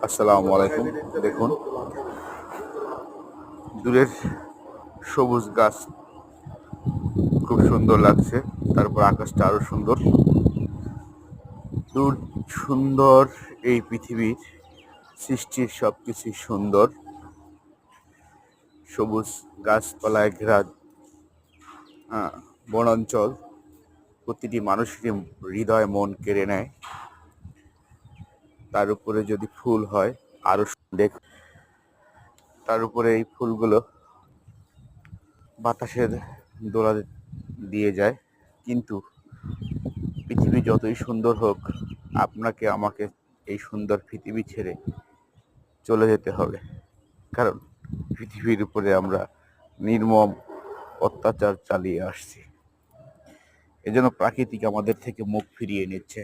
আসসালামু আলাইকুম। দেখুন দূরের সবুজ গাছ খুব সুন্দর লাগছে, তারপর আকাশটা আরো সুন্দর। দূর সুন্দর এই পৃথিবীর সৃষ্টির সবকিছুই সুন্দর। সবুজ গাছপালায় ঘেরা বনাঞ্চল প্রতিটি মানুষেরই হৃদয় মন কেড়ে নেয়। তার উপরে যদি ফুল হয় আরো দেখ, তার উপরে এই ফুলগুলো বাতাসের দোলা দিয়ে যায়। কিন্তু পৃথিবী যতই সুন্দর হোক, আপনাকে আমাকে এই সুন্দর পৃথিবী ছেড়ে চলে যেতে হবে, কারণ পৃথিবীর উপরে আমরা নির্মম অত্যাচার চালিয়ে আসছি। এজন্য প্রাকৃতিক আমাদের থেকে মুখ ফিরিয়ে নিচ্ছে।